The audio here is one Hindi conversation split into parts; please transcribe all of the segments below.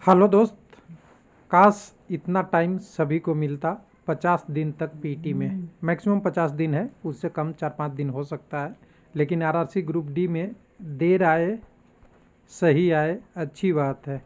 हेलो दोस्त। काश इतना टाइम सभी को मिलता। 50 दिन तक पीटी में मैक्सिमम 50 दिन है, उससे कम 4-5 दिन हो सकता है। लेकिन आरआरसी ग्रुप डी में देर आए सही आए, अच्छी बात है।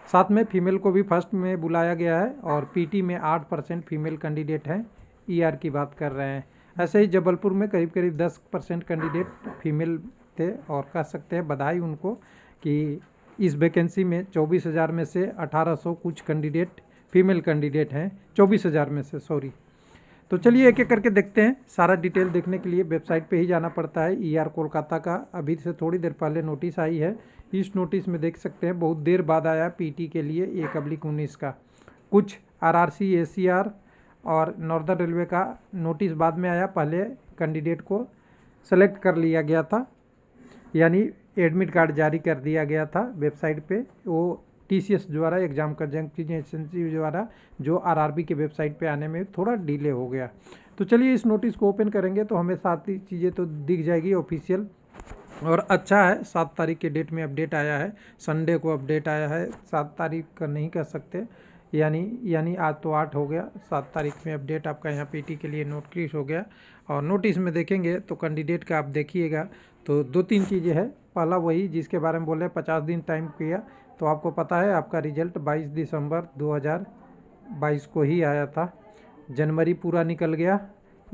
साथ में फीमेल को भी फर्स्ट में बुलाया गया है और पीटी में 8% फीमेल कैंडिडेट हैं। ईआर की बात कर रहे हैं। ऐसे ही जबलपुर में करीब करीब 10% कैंडिडेट फीमेल थे और कह सकते हैं बधाई उनको कि इस वैकेंसी में 24,000 में से 1800 कुछ कैंडिडेट फीमेल कैंडिडेट हैं। 24,000 में से, सॉरी। तो चलिए एक एक करके देखते हैं। सारा डिटेल देखने के लिए वेबसाइट पे ही जाना पड़ता है। ईआर कोलकाता का अभी से थोड़ी देर पहले नोटिस आई है। इस नोटिस में देख सकते हैं बहुत देर बाद आया पीटी के लिए 1/19 का। कुछ आरआरसी, एसीआर और नॉर्दर्न रेलवे का नोटिस बाद में आया। पहले कैंडिडेट को सेलेक्ट कर लिया गया था, यानी एडमिट कार्ड जारी कर दिया गया था वेबसाइट पे। वो टीसीएस द्वारा, एग्जाम कंजक्टिंग एजेंसी द्वारा, जो आरआरबी के वेबसाइट पे आने में थोड़ा डिले हो गया। तो चलिए इस नोटिस को ओपन करेंगे तो हमें सारी चीज़ें तो दिख जाएगी ऑफिशियल। और अच्छा है, 7 तारीख के डेट में अपडेट आया है। संडे को अपडेट आया है, 7 तारीख का नहीं कह सकते, यानी आज तो 8 हो गया। 7 तारीख में अपडेट आपका यहाँ पीटी के लिए नोटिस हो गया। और नोटिस में देखेंगे तो कैंडिडेट का आप देखिएगा तो 2-3 चीज़ें हैं। पहला वही जिसके बारे में बोले 50 दिन टाइम किया, तो आपको पता है आपका रिजल्ट 22 दिसंबर 2022 को ही आया था। जनवरी पूरा निकल गया,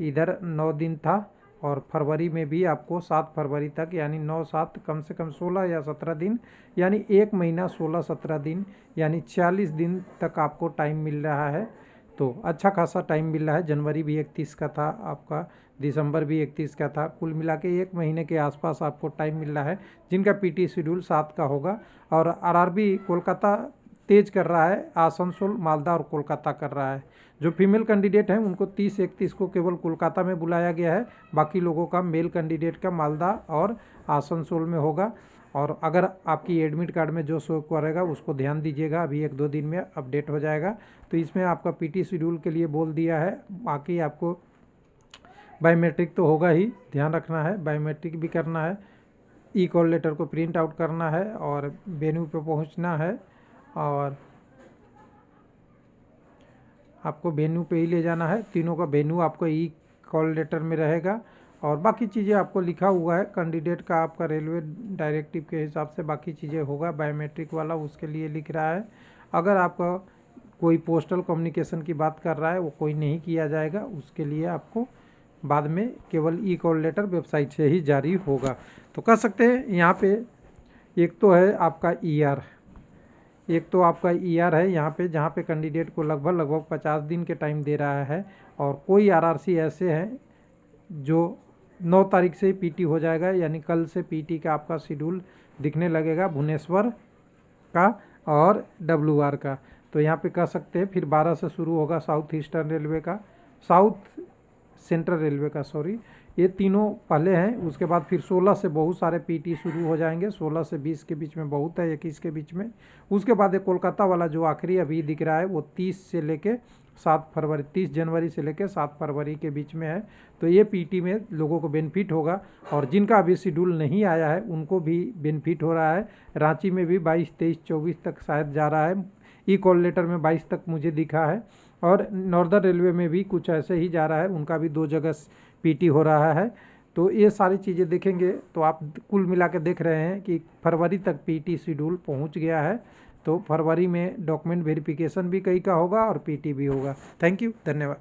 इधर 9 दिन था। और फरवरी में भी आपको 7 फरवरी तक, यानी 9-7 कम से कम 16 या 17 दिन, यानी 1 महीना 16-17 दिन, यानी 40 दिन तक आपको टाइम मिल रहा है। तो अच्छा खासा टाइम मिल रहा है। जनवरी भी 31 का था आपका, दिसंबर भी 31 का था। कुल मिला के 1 महीने के आसपास आपको टाइम मिल रहा है, जिनका पीटी शेड्यूल 7 का होगा। और आरआरबी कोलकाता तेज कर रहा है, आसनसोल, मालदा और कोलकाता कर रहा है। जो फीमेल कैंडिडेट हैं उनको 30-31 को केवल कोलकाता में बुलाया गया है। बाकी लोगों का, मेल कैंडिडेट का मालदा और आसनसोल में होगा। और अगर आपकी एडमिट कार्ड में जो शो करेगा उसको ध्यान दीजिएगा, अभी 1-2 दिन में अपडेट हो जाएगा। तो इसमें आपका पीटी शेड्यूल के लिए बोल दिया है। बाकी आपको बायोमेट्रिक तो होगा ही, ध्यान रखना है, बायोमेट्रिक भी करना है। ई कॉल लेटर को प्रिंट आउट करना है और वेन्यू पे पहुंचना है। और आपको वेन्यू पे ही ले जाना है। तीनों का वेन्यू आपको ई कॉल लेटर में रहेगा। और बाकी चीज़ें आपको लिखा हुआ है कैंडिडेट का, आपका रेलवे डायरेक्टिव के हिसाब से बाकी चीज़ें होगा। बायोमेट्रिक वाला उसके लिए लिख रहा है। अगर आपका कोई पोस्टल कम्युनिकेशन की बात कर रहा है, वो कोई नहीं किया जाएगा, उसके लिए आपको बाद में केवल ई कॉल लेटर वेबसाइट से ही जारी होगा। तो कह सकते हैं यहाँ पे एक तो है आपका ईआर, एक तो आपका ईआर है यहाँ पे, जहाँ पे कैंडिडेट को लगभग 50 दिन के टाइम दे रहा है। और कोई आरआरसी ऐसे हैं जो 9 तारीख से पीटी हो जाएगा, यानी कल से पीटी का आपका शेड्यूल दिखने लगेगा, भुवनेश्वर का और डब्ल्यूआर का। तो यहाँ पे कह सकते हैं फिर 12 से शुरू होगा साउथ ईस्टर्न रेलवे का, साउथ सेंट्रल रेलवे का, सॉरी। ये तीनों पहले हैं। उसके बाद फिर 16 से बहुत सारे पीटी शुरू हो जाएंगे। 16 से 20 के बीच में बहुत है, 21 के बीच में। उसके बाद एक कोलकाता वाला जो आखिरी अभी दिख रहा है, वो 30 से लेके 7 फरवरी, 30 जनवरी से लेकर 7 फरवरी के बीच में है। तो ये पीटी में लोगों को बेनिफिट होगा। और जिनका अभी शेड्यूल नहीं आया है उनको भी बेनिफिट हो रहा है। रांची में भी 22, 23, 24 तक शायद जा रहा है। ई कॉल लेटर में 22 तक मुझे दिखा है। और नॉर्दर्न रेलवे में भी कुछ ऐसे ही जा रहा है, उनका भी 2 जगह पीटी हो रहा है। तो ये सारी चीज़ें देखेंगे तो आप कुल मिला के देख रहे हैं कि फरवरी तक पीटी शेड्यूल पहुंच गया है। तो फरवरी में डॉक्यूमेंट वेरिफिकेशन भी कई का होगा और पीटी भी होगा। थैंक यू, धन्यवाद।